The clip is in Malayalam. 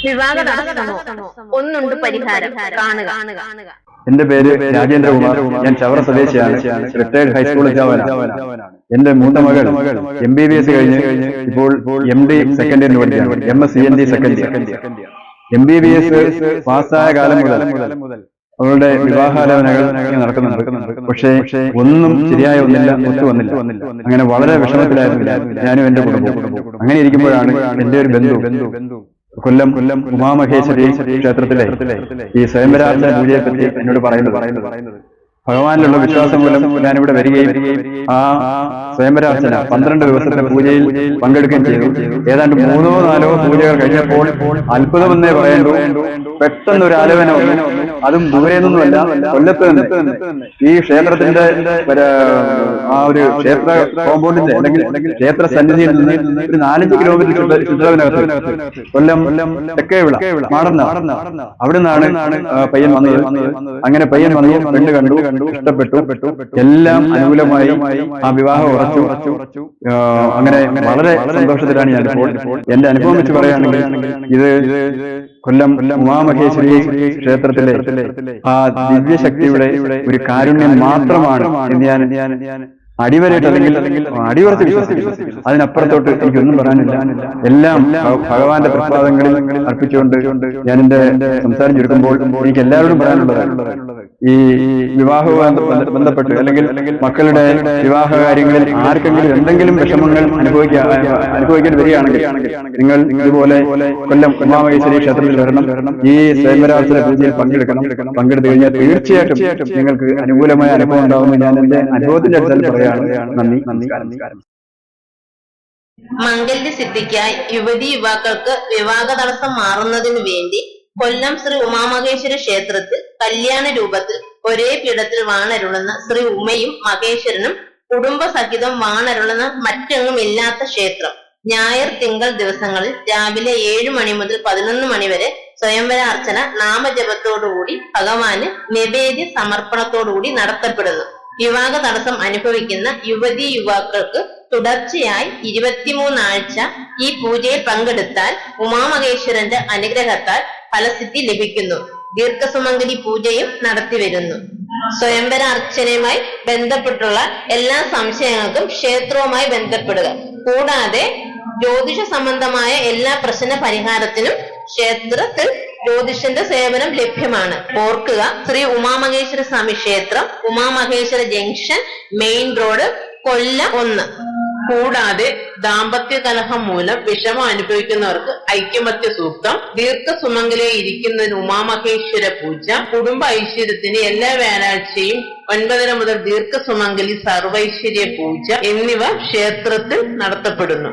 വിവാഹ തടസ്സമോ ഒന്നുണ്ട് പരിഹാരം. കാണുക. എന്റെ പേര് രാജേന്ദ്രകുമാർ. ഞാൻ ചവറ സ്വദേശിയാണ്. റിട്ടയർഡ് ഹൈസ്കൂൾ അധ്യാപകനാണ്. എന്റെ മൂത്ത മകൾ MBBS കഴിഞ്ഞ് ഇപ്പോൾ MD സെക്കൻഡ് ഇയറിന് പഠിക്കുകയാണ്. MSc second year. MBBS പാസ്സായ കാലം മുതൽ അവളുടെ വിവാഹാലോചനകൾ നടക്കുന്നുണ്ട്. പക്ഷേ ഒന്നും ശരിയായ ഒത്തു വന്നില്ല. അങ്ങനെ വളരെ വിഷമത്തിലായിരുന്നു ഞാനും എന്റെ കുടുംബവും. അങ്ങനെ ഇരിക്കുമ്പോഴാണ് എന്റെ ഒരു ബന്ധു കൊല്ലം ഉമാമഹേശ്വരി ക്ഷേത്രത്തിലെ ഈ സ്വയംവരാർച്ചന പൂജയെ പറ്റി എന്നോട് പറയുന്നത്. ഭഗവാനിലുള്ള വിശ്വാസം മൂലം ഞാനിവിടെ വരികയും ആ സ്വയംവരാർച്ചന 12 ദിവസത്തെ പൂജയിൽ പങ്കെടുക്കുകയും ചെയ്തു. ഏതാണ്ട് 3-4 പൂജകൾ കഴിഞ്ഞപ്പോൾ അത്ഭുതമെന്നേ പറയേണ്ടു. പെട്ടെന്ന് ഒരു ആലോചന വന്നു. അതും ദൂരെ നിന്നുമല്ല, കൊല്ലത്ത് നിന്ന്. ഈ ക്ഷേത്രത്തിന്റെ ആ ഒരു ക്ഷേത്ര കോമ്പൗണ്ടിന്റെ അല്ലെങ്കിൽ ക്ഷേത്ര സന്നിധിയിൽ നിന്ന് ഒരു 4-5 കിലോമീറ്റർ ചുറ്റളവിനകത്ത് കൊല്ലം തെക്കേവിള മാടന്ന അവിടെ നിന്നാണ് പയ്യൻ വന്നത്. അങ്ങനെ പയ്യൻ വന്നു, പെണ്ണ് കണ്ടു, ഇഷ്ടപ്പെട്ടു, എല്ലാം അനുകൂലമായി ആ വിവാഹം ഉറച്ചു. അങ്ങനെ വളരെ സന്തോഷത്തിലാണ് ഞാനിപ്പോൾ. എന്റെ അനുഭവം വെച്ച് പറയുകയാണെങ്കിൽ ഇത് കൊല്ലം ഉമാമഹേശ്വരി ക്ഷേത്രത്തിലെ ആ ദിവ്യശക്തിയുടെ ഒരു കാരുണ്യം മാത്രമാണ് എന്ന് ഞാൻ അടിവരയിട്ട് അല്ലെങ്കിൽ അടിയുറച്ച് വിശ്വസിക്കുന്നു. അതിനപ്പുറത്തോട്ട് എനിക്കൊന്നും പറയാനില്ല. എല്ലാം ഭഗവാന്റെ പ്രസാദങ്ങളിൽ അർപ്പിച്ചുകൊണ്ട് ഞാൻ എന്റെ സംസാരം ചുരുക്കുമ്പോൾ എനിക്ക് എല്ലാവരോടും പറയാനുള്ളത്, ഈ വിവാഹവുമായി ബന്ധപ്പെട്ട് അല്ലെങ്കിൽ മക്കളുടെ വിവാഹ കാര്യങ്ങളിൽ ആർക്കെങ്കിലും എന്തെങ്കിലും വിഷമങ്ങൾ അനുഭവിക്കേണ്ടി വരികയാണെങ്കിൽ നിങ്ങൾ ഇതുപോലെ കൊല്ലം ഉമാമഹേശ്വരി ക്ഷേത്രത്തിൽ വരണം. ഈ സ്വയംവരാർച്ചന പൂജയിൽ പങ്കെടുത്തു കഴിഞ്ഞാൽ തീർച്ചയായിട്ടും നിങ്ങൾക്ക് അനുകൂലമായ അനുഭവം ഉണ്ടാവുമെന്ന് ഞാൻ എന്റെ അനുഭവത്തിന്റെ അടുത്ത് പറയാം. നന്ദി. നമസ്കാരം. മംഗല്യ സിദ്ധിക്കായി യുവതീ-യുവാക്കൾക്ക് വിവാഹ തടസ്സം മാറുന്നതിനു വേണ്ടി കൊല്ലം ശ്രീ ഉമാമഹേശ്വരി ക്ഷേത്രത്തിൽ കല്യാണ രൂപത്തിൽ ഒരേ പീഠത്തിൽ വാണരുളുന്ന ശ്രീ ഉമയും മഹേശ്വരനും കുടുംബസഹിതം വാണരുളുന്ന മറ്റെങ്ങും ഇല്ലാത്ത ക്ഷേത്രം. ഞായർ തിങ്കൾ ദിവസങ്ങളിൽ രാവിലെ 7 മണി മുതൽ 11 മണി വരെ സ്വയംവരാർച്ചന നാമജപത്തോടുകൂടി ഭഗവാന് നിവേദ്യ സമർപ്പണത്തോടുകൂടി നടത്തപ്പെടുന്നു. വിവാഹ തടസ്സം അനുഭവിക്കുന്ന യുവതീ-യുവാക്കൾക്ക് തുടർച്ചയായി 23 ആഴ്ച ഈ പൂജയിൽ പങ്കെടുത്താൽ ഉമാമഹേശ്വരന്റെ അനുഗ്രഹത്താൽ ഫലസിദ്ധി ലഭിക്കുന്നു. ദീർഘസുമംഗലി പൂജയും നടത്തിവരുന്നു. സ്വയംവരാർച്ചനയുമായി ബന്ധപ്പെട്ടുള്ള എല്ലാ സംശയങ്ങൾക്കും ക്ഷേത്രവുമായി ബന്ധപ്പെടുക. കൂടാതെ ജ്യോതിഷ സംബന്ധമായ എല്ലാ പ്രശ്ന പരിഹാരത്തിനും ക്ഷേത്രത്തിൽ ജ്യോതിഷന്റെ സേവനം ലഭ്യമാണ്. ഓർക്കുക, ശ്രീ ഉമാമഹേശ്വര സ്വാമി ക്ഷേത്രം, ഉമാമഹേശ്വര ജംഗ്ഷൻ, മെയിൻ റോഡ്, കൊല്ലം 1. കൂടാതെ ദാമ്പത്യ കലഹം മൂലം വിഷമം അനുഭവിക്കുന്നവർക്ക് ഐക്യമത്യ സൂക്തം, ദീർഘസുമംഗലെ ഇരിക്കുന്നതിന് ഉമാമഹേശ്വര പൂജ, കുടുംബ ഐശ്വര്യത്തിന് എല്ലാ വ്യാഴാഴ്ചയും 9:30 മുതൽ ദീർഘസുമംഗലി സർവൈശ്വര്യ പൂജ എന്നിവ ക്ഷേത്രത്തിൽ നടത്തപ്പെടുന്നു.